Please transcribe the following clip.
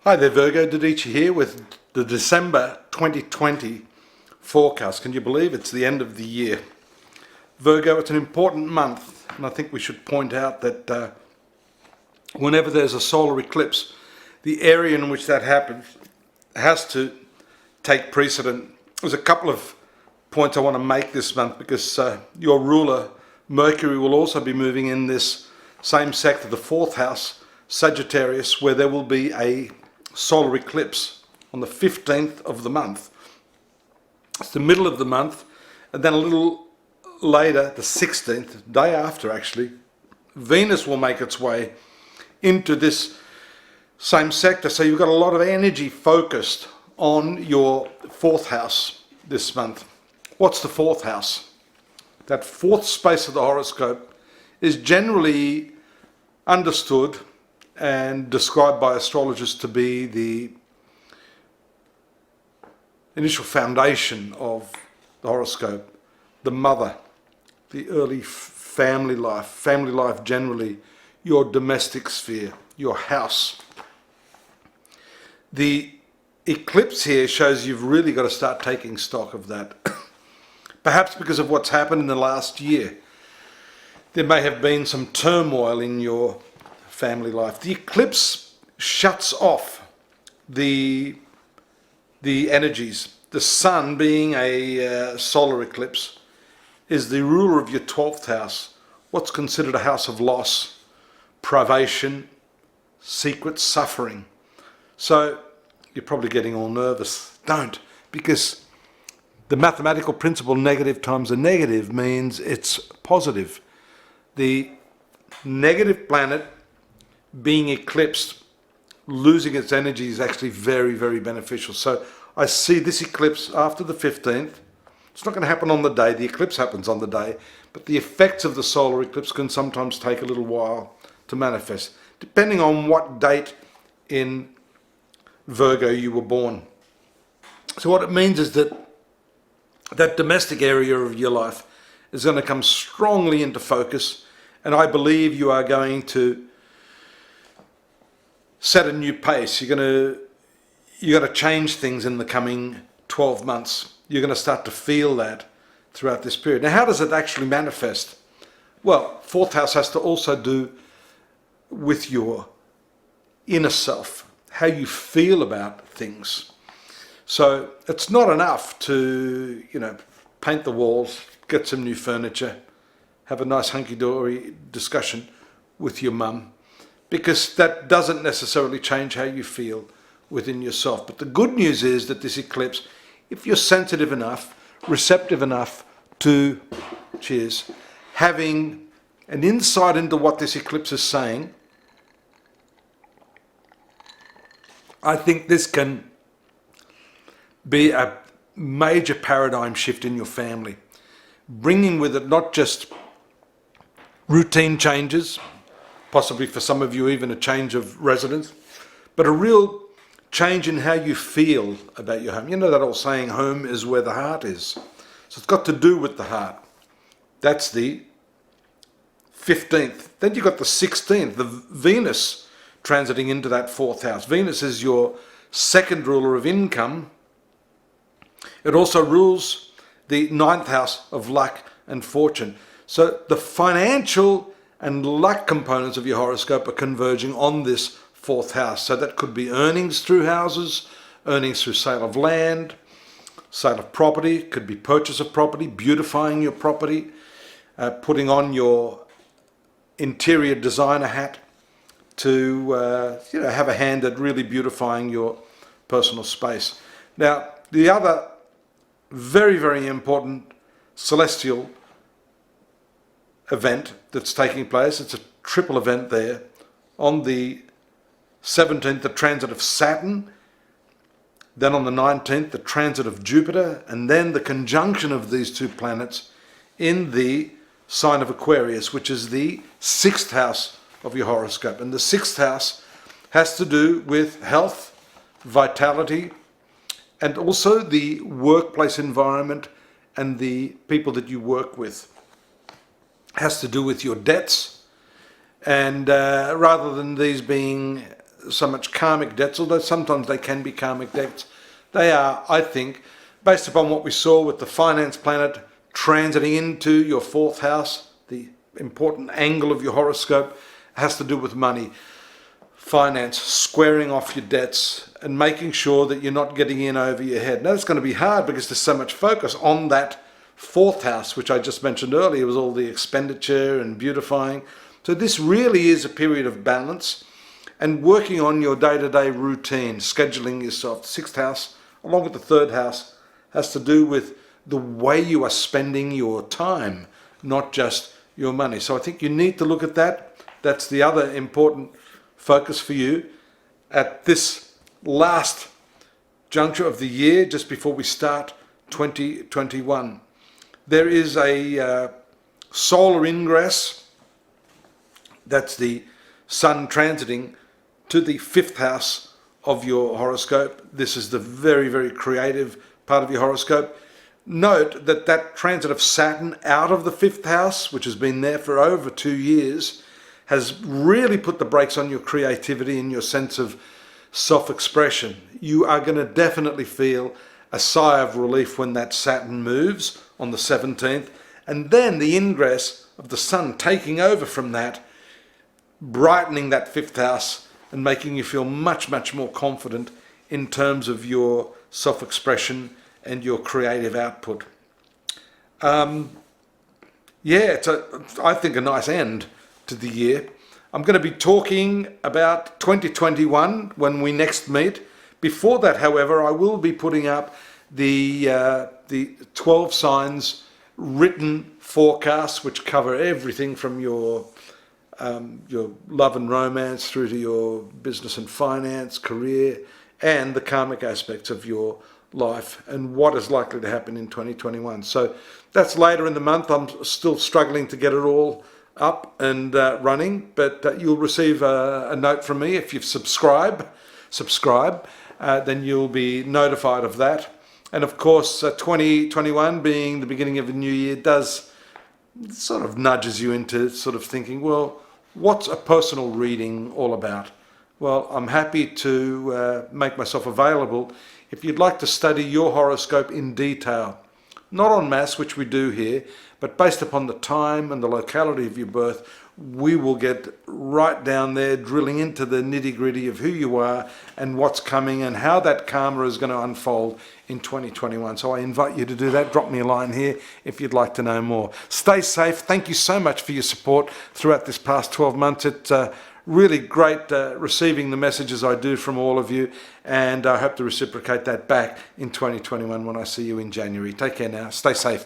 Hi there Virgo, Dadhichi here with the December 2020 forecast. Can you believe it's the end of the year? Virgo, it's an important month, and I think we should point out that whenever there's a solar eclipse, the area in which that happens has to take precedent. There's a couple of points I want to make this month because your ruler, Mercury, will also be moving in this same sector, the fourth house, Sagittarius, where there will be a solar eclipse on the 15th of the month. It's the middle of the month, and then a little later, the 16th, day after actually, Venus will make its way into this same sector. So you've got a lot of energy focused on your fourth house this month. What's the fourth house? That fourth space of the horoscope is generally understood and described by astrologers to be the initial foundation of the horoscope, the mother, the early family life generally, your domestic sphere, your house. The eclipse here shows you've really got to start taking stock of that. Perhaps because of what's happened in the last year. There may have been some turmoil in your family life. The eclipse shuts off the energies. The sun, being a solar eclipse, is the ruler of your 12th house, what's considered a house of loss, privation, secret suffering. So you're probably getting all nervous. Don't, because the mathematical principle negative times a negative means it's positive. The negative planet being eclipsed, losing its energy is actually very, very beneficial. So I see this eclipse after the 15th. It's not going to happen on the day. The eclipse happens on the day, but the effects of the solar eclipse can sometimes take a little while to manifest, depending on what date in Virgo you were born. So what it means is that that domestic area of your life is going to come strongly into focus, and I believe you are going to set a new pace. You're going to change things in the coming 12 months. You're going to start to feel that throughout this period. Now, how does it actually manifest? Well, fourth house has to also do with your inner self, how you feel about things. So it's not enough to, paint the walls, get some new furniture, have a nice hunky-dory discussion with your mum, because that doesn't necessarily change how you feel within yourself. But the good news is that this eclipse, if you're sensitive enough, receptive enough to, having an insight into what this eclipse is saying, I think this can be a major paradigm shift in your family, bringing with it not just routine changes, possibly for some of you even a change of residence, but a real change in how you feel about your home. You know that old saying, home is where the heart is. So it's got to do with the heart. That's the 15th. Then you've got the 16th, the Venus transiting into that fourth house. Venus is your second ruler of income. It also rules the ninth house of luck and fortune. So the financial and luck components of your horoscope are converging on this fourth house. So that could be earnings through houses, earnings through sale of land, sale of property, could be purchase of property, beautifying your property, putting on your interior designer hat to have a hand at really beautifying your personal space. Now, the other very, very important celestial event that's taking place, it's a triple event there. On the 17th, the transit of Saturn, then on the 19th, the transit of Jupiter, and then the conjunction of these two planets in the sign of Aquarius, which is the sixth house of your horoscope. And the sixth house has to do with health, vitality, and also the workplace environment and the people that you work with. Has to do with your debts, and rather than these being so much karmic debts, although sometimes they can be karmic debts. They are, I think, based upon what we saw with the finance planet transiting into your fourth house, the important angle of your horoscope has to do with money, finance, squaring off your debts and making sure that you're not getting in over your head. Now, it's going to be hard because there's so much focus on that fourth house, which I just mentioned earlier, was all the expenditure and beautifying. So this really is a period of balance and working on your day-to-day routine, scheduling yourself. The sixth house, along with the third house, has to do with the way you are spending your time, not just your money. So I think you need to look at that. That's the other important focus for you at this last juncture of the year, just before we start 2021. There is a solar ingress, that's the sun transiting to the fifth house of your horoscope. This is the very, very creative part of your horoscope. Note that that transit of Saturn out of the fifth house, which has been there for over 2 years, has really put the brakes on your creativity and your sense of self-expression. You are going to definitely feel a sigh of relief when that Saturn moves on the 17th, and then the ingress of the sun taking over from that, brightening that fifth house and making you feel much, much more confident in terms of your self-expression and your creative output. It's I think a nice end to the year. I'm going to be talking about 2021 when we next meet. Before that, however, I will be putting up the 12 signs written forecasts, which cover everything from your love and romance through to your business and finance, career, and the karmic aspects of your life and what is likely to happen in 2021. So that's later in the month. I'm still struggling to get it all up and running, but you'll receive a note from me if you subscribe, then you'll be notified of that. And of course, 2021 being the beginning of a new year does sort of nudges you into sort of thinking, well, what's a personal reading all about? Well, I'm happy to make myself available if you'd like to study your horoscope in detail, not en masse, which we do here, but based upon the time and the locality of your birth. We will get right down there, drilling into the nitty-gritty of who you are and what's coming and how that karma is going to unfold in 2021. So I invite you to do that. Drop me a line here if you'd like to know more. Stay safe. Thank you so much for your support throughout this past 12 months. It's really great receiving the messages I do from all of you, and I hope to reciprocate that back in 2021 when I see you in January. Take care now. Stay safe.